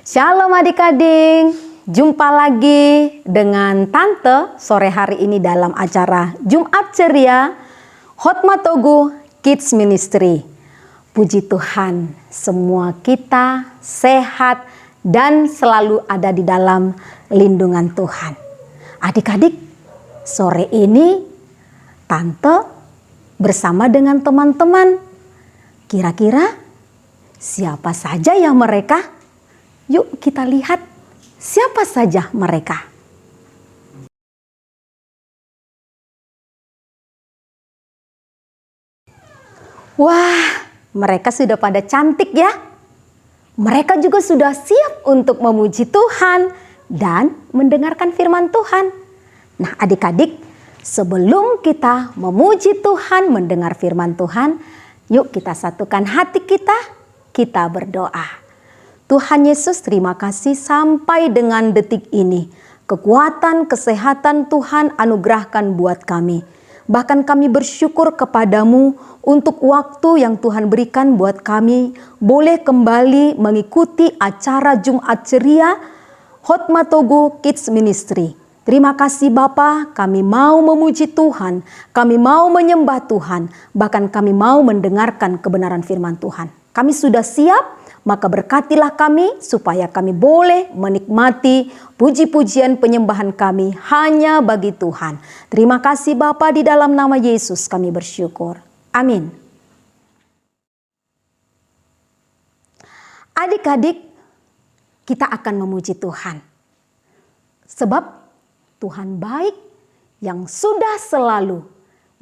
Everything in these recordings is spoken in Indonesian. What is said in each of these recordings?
Shalom adik-adik, jumpa lagi dengan Tante sore hari ini dalam acara Jumat Ceria Hotma Togo Kids Ministry. Puji Tuhan, semua kita sehat dan selalu ada di dalam lindungan Tuhan. Adik-adik, sore ini Tante bersama dengan teman-teman. Kira-kira siapa saja ya mereka? Yuk kita lihat siapa saja mereka. Wah, mereka sudah pada cantik ya. Mereka juga sudah siap untuk memuji Tuhan dan mendengarkan firman Tuhan. Nah adik-adik, sebelum kita memuji Tuhan, mendengar firman Tuhan, yuk kita satukan hati kita berdoa. Tuhan Yesus, terima kasih sampai dengan detik ini. Kekuatan, kesehatan Tuhan anugerahkan buat kami. Bahkan kami bersyukur kepadamu untuk waktu yang Tuhan berikan buat kami. Boleh kembali mengikuti acara Jumat Ceria Hotma Togo Kids Ministry. Terima kasih Bapa, kami mau memuji Tuhan. Kami mau menyembah Tuhan. Bahkan kami mau mendengarkan kebenaran firman Tuhan. Kami sudah siap. Maka berkatilah kami supaya kami boleh menikmati puji-pujian penyembahan kami hanya bagi Tuhan. Terima kasih Bapa, di dalam nama Yesus kami bersyukur. Amin. Adik-adik, kita akan memuji Tuhan. Sebab Tuhan baik yang sudah selalu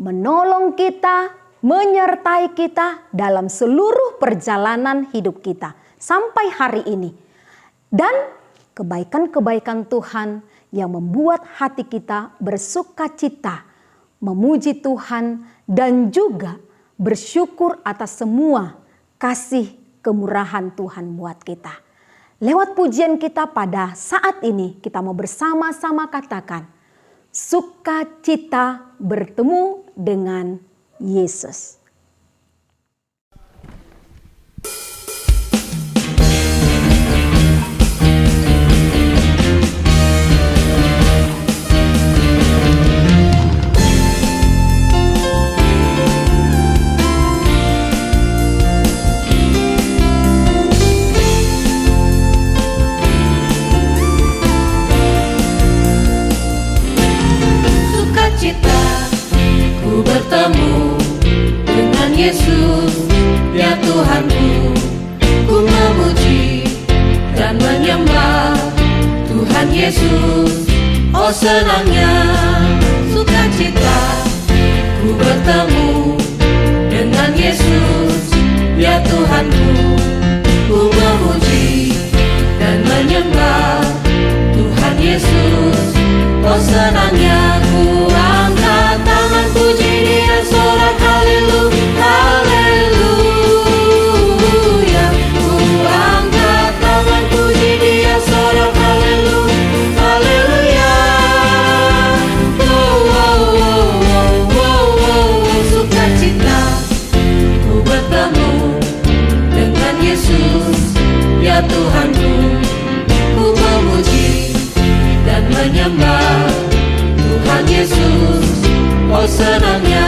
menolong kita, menyertai kita dalam seluruh perjalanan hidup kita sampai hari ini. Dan kebaikan-kebaikan Tuhan yang membuat hati kita bersuka cita, memuji Tuhan dan juga bersyukur atas semua kasih kemurahan Tuhan buat kita. Lewat pujian kita pada saat ini, kita mau bersama-sama katakan, sukacita bertemu dengan Yesus. Sukacita ku bertemu dengan Yesus, ya Tuhanku. Ku memuji dan menyembah Tuhan Yesus. Oh senangnya sukacita ku bertemu dengan Yesus, ya Tuhanku. Ku memuji dan menyembah Tuhan Yesus. Oh senangnya ku angkat tangan puji Dia, sorak haleluya, haleluya. Ku angkat tangan puji Dia, sorak haleluya, haleluya. Oh, oh, oh, oh, oh, oh. Sukacita ku bertemu dengan Yesus, ya Tuhanku. Ku memuji dan menyembah Tuhan Yesus. Oh senangnya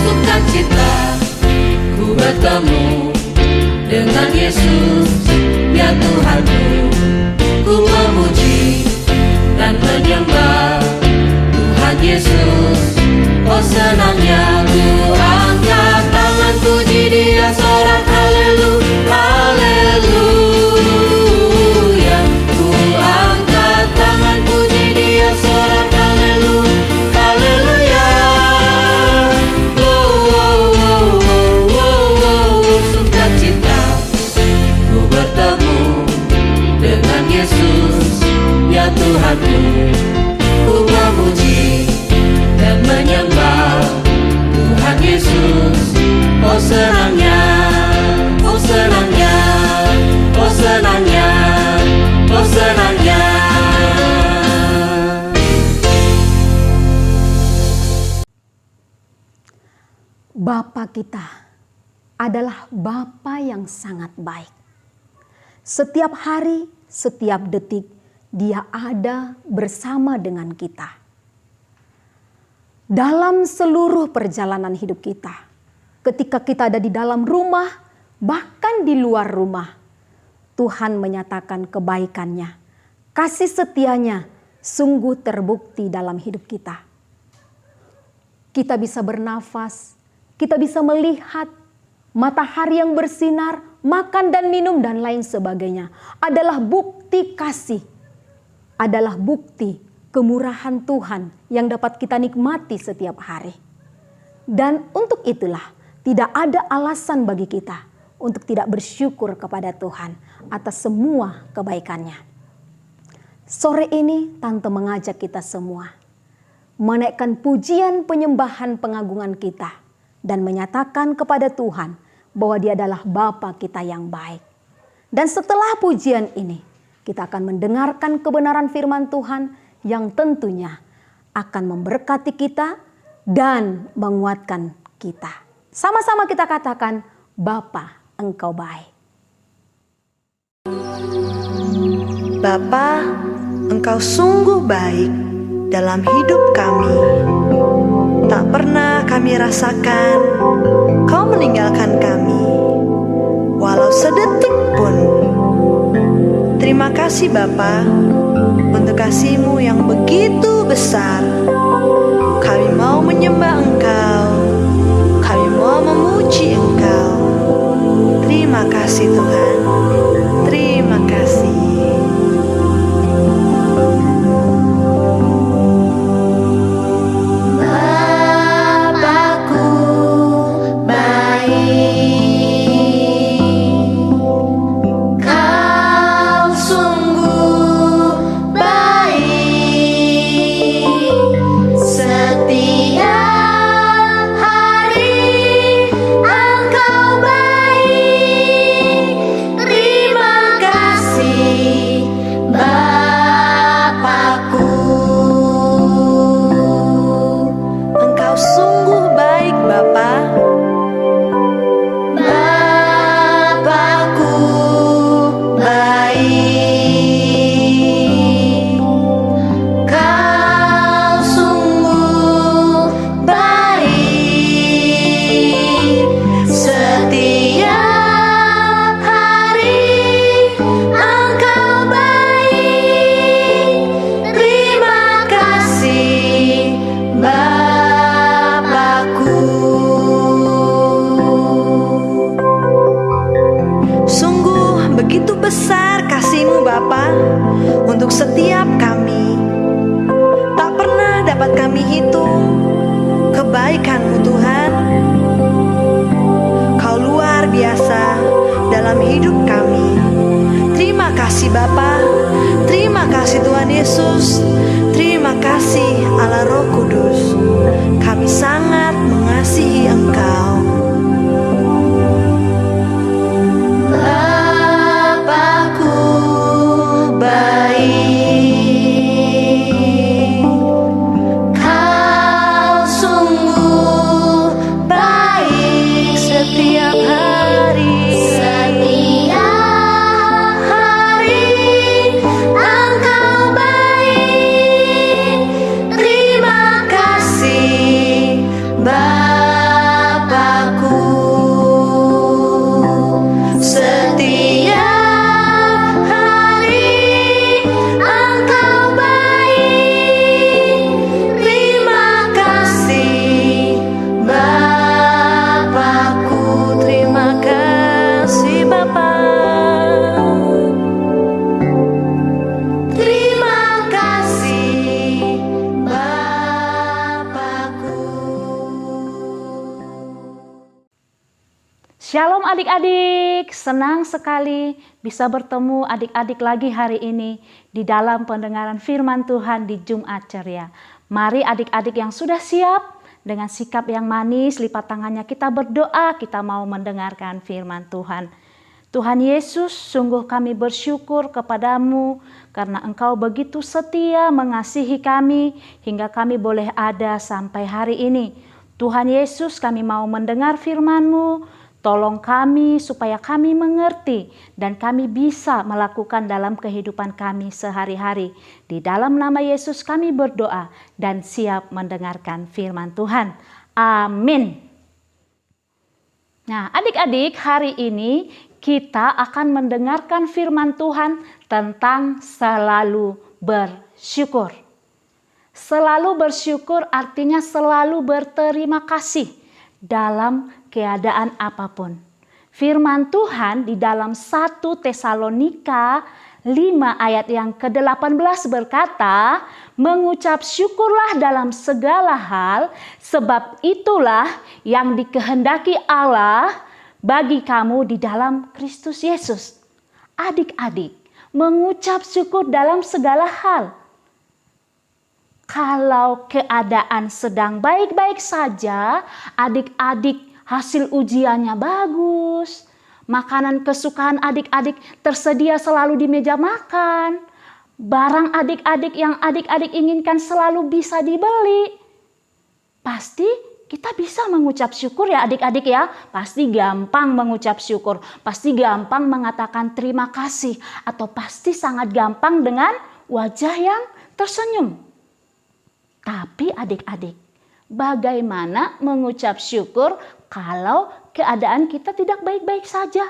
sukacita ku bertemu dengan Yesus, ya Tuhanku. Ku memuji dan menyembah Tuhan Yesus. Oh senangnya ku angkat tangan puji Dia, sorak haleluya, haleluya. Ku angkat tangan puji Dia, sorak haleluya, haleluya. Oh, oh, oh, oh, oh, oh. Sukacita ku bertemu dengan Yesus, ya Tuhanku. Ku memuji dan menyembah Tuhan Yesus. Oh senangnya, oh senangnya, oh senangnya, oh senangnya. Bapa kita adalah Bapa yang sangat baik. Setiap hari, setiap detik, Dia ada bersama dengan kita. Dalam seluruh perjalanan hidup kita, ketika kita ada di dalam rumah, bahkan di luar rumah, Tuhan menyatakan kebaikan-Nya, kasih setia-Nya sungguh terbukti dalam hidup kita. Kita bisa bernafas, kita bisa melihat matahari yang bersinar, makan dan minum dan lain sebagainya. Adalah bukti kasih, adalah bukti kemurahan Tuhan yang dapat kita nikmati setiap hari. Dan untuk itulah tidak ada alasan bagi kita untuk tidak bersyukur kepada Tuhan atas semua kebaikan-Nya. Sore ini Tante mengajak kita semua menaikkan pujian, penyembahan, pengagungan kita dan menyatakan kepada Tuhan bahwa Dia adalah Bapa kita yang baik. Dan setelah pujian ini, kita akan mendengarkan kebenaran firman Tuhan yang tentunya akan memberkati kita dan menguatkan kita. Sama-sama kita katakan, Bapa, Engkau baik. Bapa, Engkau sungguh baik dalam hidup kami. Tak pernah kami rasakan Kau meninggalkan kami, walau sedetik pun. Terima kasih Bapa untuk kasih-Mu yang begitu besar. Kami mau menyembah Engkau, kami mau memuji Engkau. Terima kasih Tuhan, terima kasih. Setiap kami, tak pernah dapat kami hitung kebaikan-Mu Tuhan. Kau luar biasa dalam hidup kami. Terima kasih Bapa, terima kasih Tuhan Yesus, terima kasih Allah Roh Kudus. Kami sangat mengasihi Engkau. Shalom adik-adik, senang sekali bisa bertemu adik-adik lagi hari ini di dalam pendengaran firman Tuhan di Jumat Ceria. Mari adik-adik yang sudah siap dengan sikap yang manis, lipat tangannya kita berdoa, kita mau mendengarkan firman Tuhan. Tuhan Yesus, sungguh kami bersyukur kepadamu karena Engkau begitu setia mengasihi kami hingga kami boleh ada sampai hari ini. Tuhan Yesus, kami mau mendengar firman-Mu. Tolong kami supaya kami mengerti dan kami bisa melakukan dalam kehidupan kami sehari-hari. Di dalam nama Yesus kami berdoa dan siap mendengarkan firman Tuhan. Amin. Nah, adik-adik, hari ini kita akan mendengarkan firman Tuhan tentang selalu bersyukur. Selalu bersyukur artinya selalu berterima kasih dalam keadaan apapun. Firman Tuhan di dalam 1 Tesalonika 5 ayat yang ke-18 berkata, mengucap syukurlah dalam segala hal, sebab itulah yang dikehendaki Allah bagi kamu di dalam Kristus Yesus. Adik-adik, mengucap syukur dalam segala hal. Kalau keadaan sedang baik-baik saja, adik-adik hasil ujiannya bagus, makanan kesukaan adik-adik tersedia selalu di meja makan, barang adik-adik yang adik-adik inginkan selalu bisa dibeli. Pasti kita bisa mengucap syukur ya adik-adik ya. Pasti gampang mengucap syukur, pasti gampang mengatakan terima kasih, atau pasti sangat gampang dengan wajah yang tersenyum. Tapi adik-adik, bagaimana mengucap syukur kalau keadaan kita tidak baik-baik saja?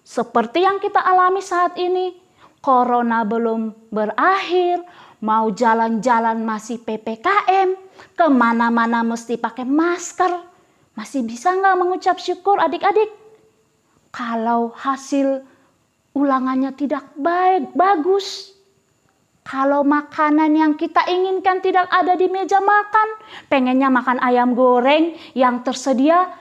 Seperti yang kita alami saat ini. Corona belum berakhir, mau jalan-jalan masih PPKM, kemana-mana mesti pakai masker. Masih bisa nggak mengucap syukur adik-adik? Kalau hasil ulangannya tidak bagus, kalau makanan yang kita inginkan tidak ada di meja makan, pengennya makan ayam goreng yang tersedia,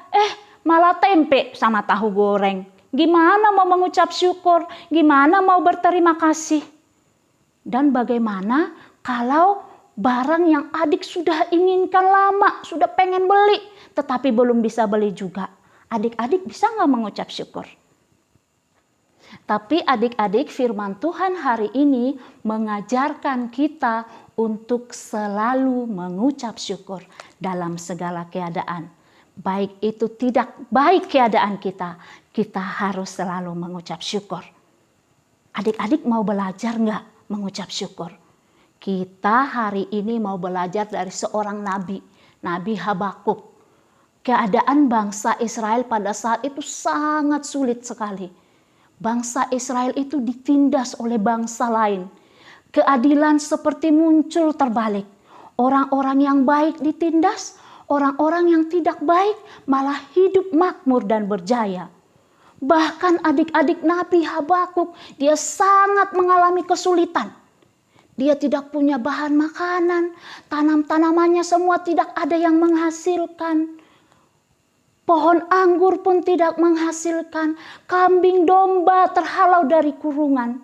malah tempe sama tahu goreng. Gimana mau mengucap syukur? Gimana mau berterima kasih? Dan bagaimana kalau barang yang adik sudah inginkan lama, sudah pengen beli, tetapi belum bisa beli juga? Adik-adik bisa nggak mengucap syukur? Tapi adik-adik, firman Tuhan hari ini mengajarkan kita untuk selalu mengucap syukur dalam segala keadaan. Baik itu tidak baik keadaan kita, kita harus selalu mengucap syukur. Adik-adik mau belajar nggak mengucap syukur? Kita hari ini mau belajar dari seorang nabi, Nabi Habakuk. Keadaan bangsa Israel pada saat itu sangat sulit sekali. Bangsa Israel itu ditindas oleh bangsa lain. Keadilan seperti muncul terbalik. Orang-orang yang baik ditindas, orang-orang yang tidak baik malah hidup makmur dan berjaya. Bahkan adik-adik Nabi Habakuk, dia sangat mengalami kesulitan. Dia tidak punya bahan makanan, tanam-tanamannya semua tidak ada yang menghasilkan. Pohon anggur pun tidak menghasilkan, kambing domba terhalau dari kurungan.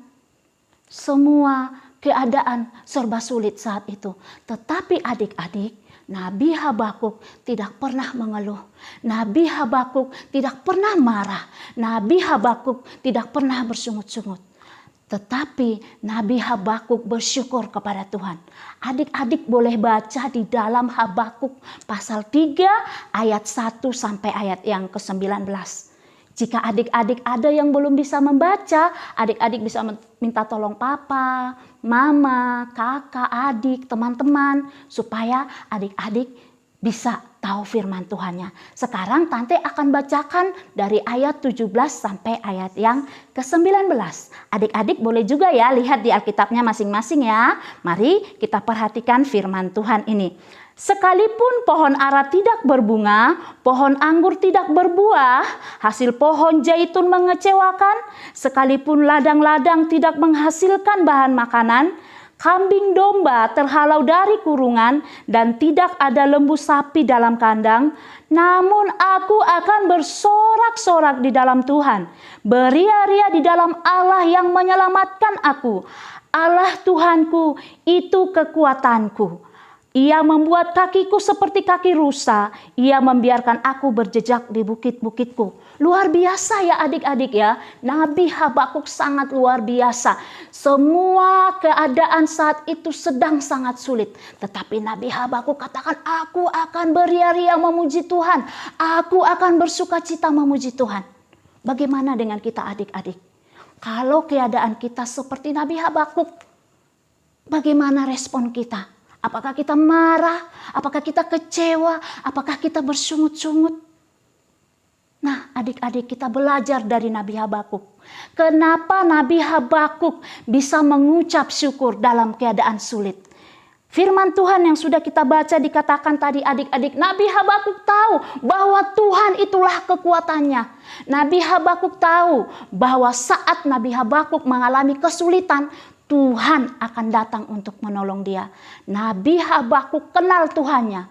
Semua keadaan serba sulit saat itu. Tetapi adik-adik, Nabi Habakuk tidak pernah mengeluh. Nabi Habakuk tidak pernah marah. Nabi Habakuk tidak pernah bersungut-sungut. Tetapi Nabi Habakuk bersyukur kepada Tuhan. Adik-adik boleh baca di dalam Habakuk pasal 3 ayat 1 sampai ayat yang ke-19. Jika adik-adik ada yang belum bisa membaca, adik-adik bisa minta tolong papa, mama, kakak, adik, teman-teman, supaya adik-adik bisa tahu firman Tuhannya. Sekarang Tante akan bacakan dari ayat 17 sampai ayat yang ke-19. Adik-adik boleh juga ya lihat di Alkitabnya masing-masing ya. Mari kita perhatikan firman Tuhan ini. Sekalipun pohon ara tidak berbunga, pohon anggur tidak berbuah, hasil pohon zaitun mengecewakan, sekalipun ladang-ladang tidak menghasilkan bahan makanan, kambing domba terhalau dari kurungan, dan tidak ada lembu sapi dalam kandang, namun aku akan bersorak-sorak di dalam Tuhan, beria-ria di dalam Allah yang menyelamatkan aku. Allah Tuhanku itu kekuatanku. Ia membuat kakiku seperti kaki rusa. Ia membiarkan aku berjejak di bukit-bukitku. Luar biasa ya adik-adik ya. Nabi Habakuk sangat luar biasa. Semua keadaan saat itu sedang sangat sulit. Tetapi Nabi Habakuk katakan, aku akan beria-ria memuji Tuhan. Aku akan bersuka cita memuji Tuhan. Bagaimana dengan kita adik-adik? Kalau keadaan kita seperti Nabi Habakuk, bagaimana respon kita? Apakah kita marah? Apakah kita kecewa? Apakah kita bersungut-sungut? Nah, adik-adik, kita belajar dari Nabi Habakuk. Kenapa Nabi Habakuk bisa mengucap syukur dalam keadaan sulit? Firman Tuhan yang sudah kita baca dikatakan tadi adik-adik, Nabi Habakuk tahu bahwa Tuhan itulah kekuatannya. Nabi Habakuk tahu bahwa saat Nabi Habakuk mengalami kesulitan, Tuhan akan datang untuk menolong dia. Nabi Habakuk kenal Tuhannya.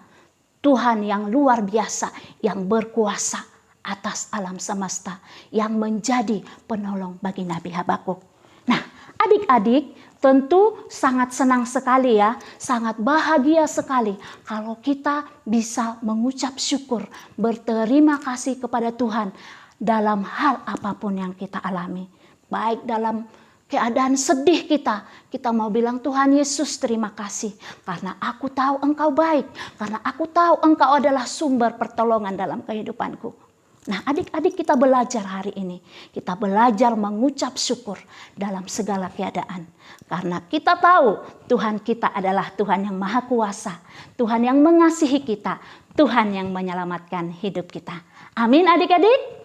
Tuhan yang luar biasa, yang berkuasa atas alam semesta, yang menjadi penolong bagi Nabi Habakuk. Nah, adik-adik tentu sangat senang sekali ya, sangat bahagia sekali kalau kita bisa mengucap syukur, berterima kasih kepada Tuhan dalam hal apapun yang kita alami. Baik dalam keadaan sedih kita mau bilang, Tuhan Yesus terima kasih. Karena aku tahu Engkau baik. Karena aku tahu Engkau adalah sumber pertolongan dalam kehidupanku. Nah adik-adik, kita belajar hari ini. Kita belajar mengucap syukur dalam segala keadaan. Karena kita tahu Tuhan kita adalah Tuhan yang maha kuasa. Tuhan yang mengasihi kita. Tuhan yang menyelamatkan hidup kita. Amin adik-adik.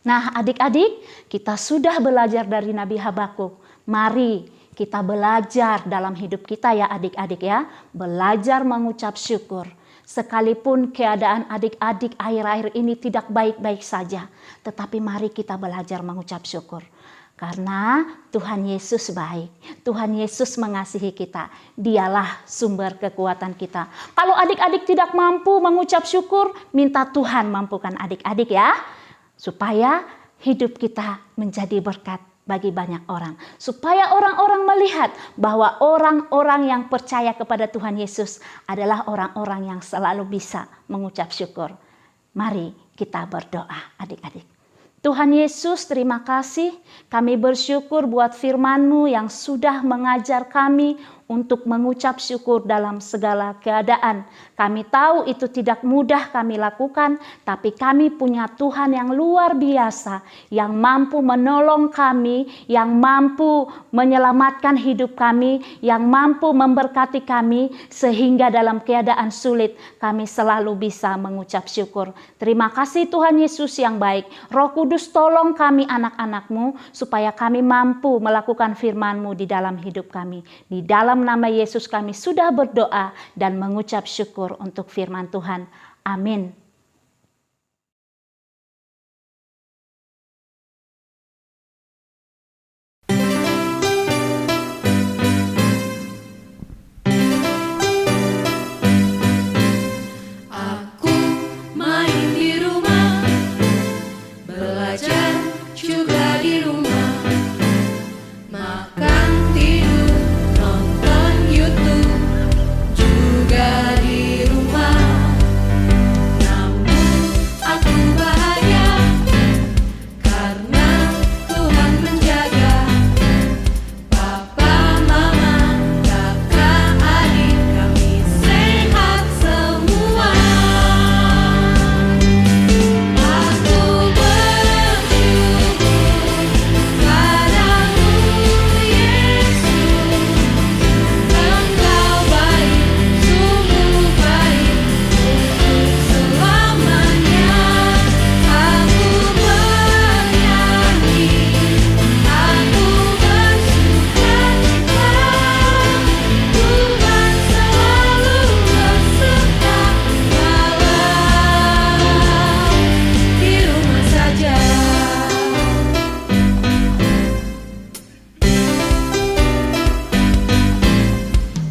Nah adik-adik, kita sudah belajar dari Nabi Habakuk. Mari kita belajar dalam hidup kita ya adik-adik ya. Belajar mengucap syukur. Sekalipun keadaan adik-adik akhir-akhir ini tidak baik-baik saja. Tetapi mari kita belajar mengucap syukur. Karena Tuhan Yesus baik. Tuhan Yesus mengasihi kita. Dialah sumber kekuatan kita. Kalau adik-adik tidak mampu mengucap syukur, minta Tuhan mampukan adik-adik ya. Supaya hidup kita menjadi berkat bagi banyak orang. Supaya orang-orang melihat bahwa orang-orang yang percaya kepada Tuhan Yesus adalah orang-orang yang selalu bisa mengucap syukur. Mari kita berdoa adik-adik. Tuhan Yesus, terima kasih. Kami bersyukur buat firman-Mu yang sudah mengajar kami untuk mengucap syukur dalam segala keadaan. Kami tahu itu tidak mudah kami lakukan, tapi kami punya Tuhan yang luar biasa, yang mampu menolong kami, yang mampu menyelamatkan hidup kami, yang mampu memberkati kami, sehingga dalam keadaan sulit kami selalu bisa mengucap syukur. Terima kasih Tuhan Yesus yang baik. Roh Kudus tolong kami anak-anak-Mu, supaya kami mampu melakukan firman-Mu di dalam hidup kami. Di dalam nama Yesus kami sudah berdoa dan mengucap syukur untuk firman Tuhan. Amin. Aku main di rumah, belajar juga di rumah, makan, tidur, nonton YouTube juga di rumah. Namun aku bahagia karena Tuhan menjaga papa, mama, kakak, adik kami sehat semua. Aku bersyukur padamu Yesus, Engkau baik, sungguh baik untuk selamanya. Aku bernyanyi, aku bersuka cita, Tuhan selalu berserta walau di rumah saja.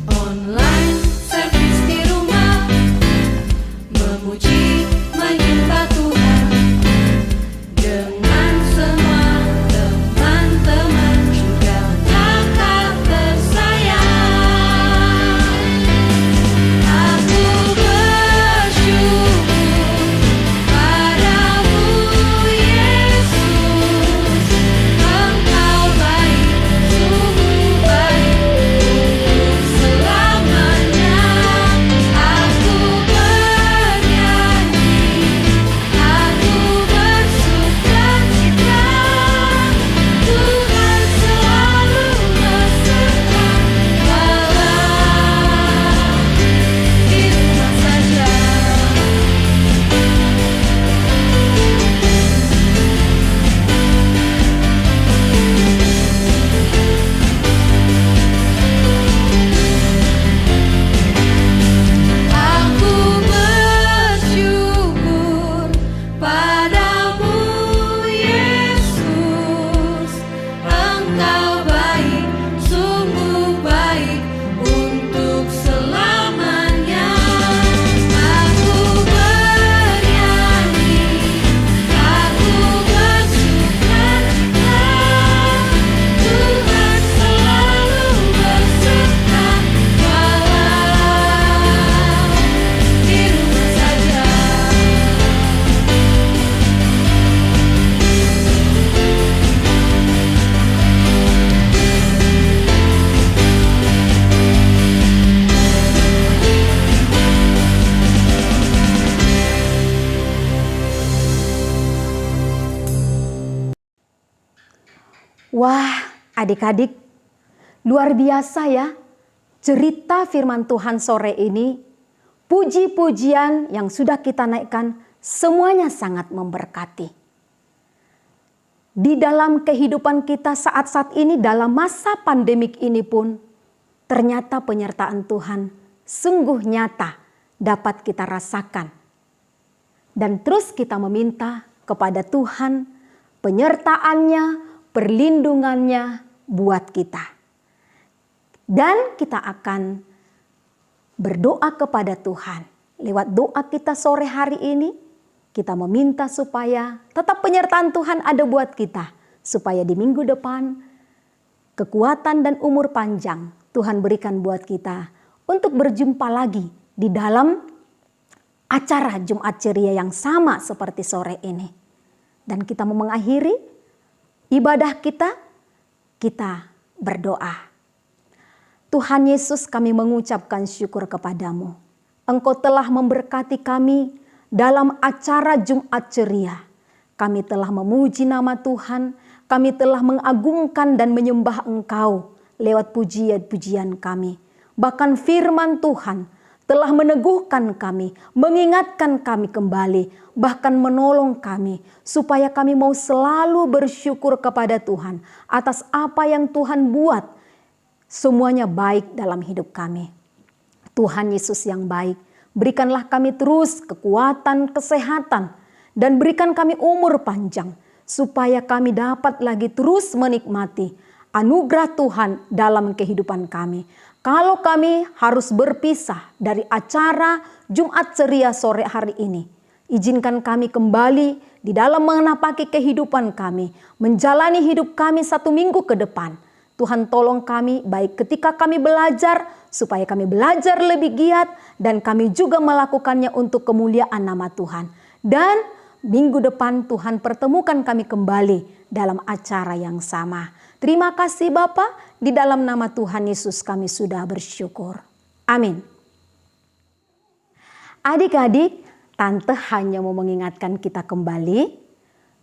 Online service di rumah, memuji menyembah Tuhan dengan semua teman-teman juga kakak tersayang. Wah, adik-adik, luar biasa ya cerita firman Tuhan sore ini. Puji-pujian yang sudah kita naikkan semuanya sangat memberkati. Di dalam kehidupan kita saat-saat ini, dalam masa pandemik ini pun, ternyata penyertaan Tuhan sungguh nyata dapat kita rasakan. Dan terus kita meminta kepada Tuhan penyertaannya, perlindungannya buat kita. Dan kita akan berdoa kepada Tuhan. Lewat doa kita sore hari ini, kita meminta supaya tetap penyertaan Tuhan ada buat kita. Supaya di minggu depan, kekuatan dan umur panjang Tuhan berikan buat kita untuk berjumpa lagi di dalam acara Jumat Ceria yang sama seperti sore ini. Dan kita mau mengakhiri ibadah kita berdoa. Tuhan Yesus, kami mengucapkan syukur kepadamu. Engkau telah memberkati kami dalam acara Jumat Ceria. Kami telah memuji nama Tuhan, kami telah mengagungkan dan menyembah Engkau lewat pujian-pujian kami. Bahkan firman Tuhan telah meneguhkan kami, mengingatkan kami kembali, bahkan menolong kami supaya kami mau selalu bersyukur kepada Tuhan atas apa yang Tuhan buat. Semuanya baik dalam hidup kami. Tuhan Yesus yang baik, berikanlah kami terus kekuatan, kesehatan, dan berikan kami umur panjang supaya kami dapat lagi terus menikmati anugerah Tuhan dalam kehidupan kami. Kalau kami harus berpisah dari acara Jumat Ceria sore hari ini, izinkan kami kembali di dalam menapaki kehidupan kami, menjalani hidup kami 1 minggu ke depan. Tuhan tolong kami baik ketika kami belajar, supaya kami belajar lebih giat dan kami juga melakukannya untuk kemuliaan nama Tuhan. Dan minggu depan Tuhan pertemukan kami kembali dalam acara yang sama. Terima kasih Bapa, di dalam nama Tuhan Yesus kami sudah bersyukur. Amin. Adik-adik, Tante hanya mau mengingatkan kita kembali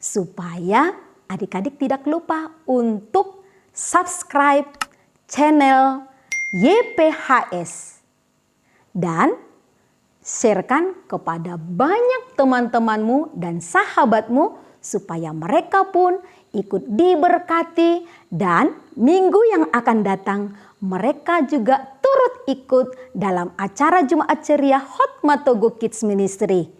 supaya adik-adik tidak lupa untuk subscribe channel YPHS dan sharekan kepada banyak teman-temanmu dan sahabatmu supaya mereka pun ikut diberkati dan minggu yang akan datang mereka juga turut ikut dalam acara Jumat Ceria Hotma Togo Kids Ministry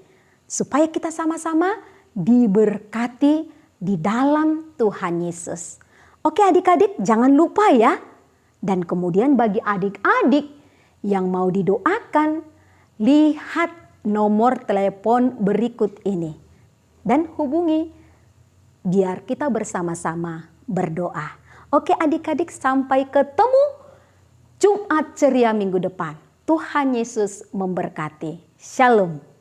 supaya kita sama-sama diberkati di dalam Tuhan Yesus. Oke adik-adik, jangan lupa ya. Dan kemudian bagi adik-adik yang mau didoakan, lihat nomor telepon berikut ini. Dan hubungi biar kita bersama-sama berdoa. Oke adik-adik, sampai ketemu Jumat Ceria minggu depan. Tuhan Yesus memberkati. Shalom.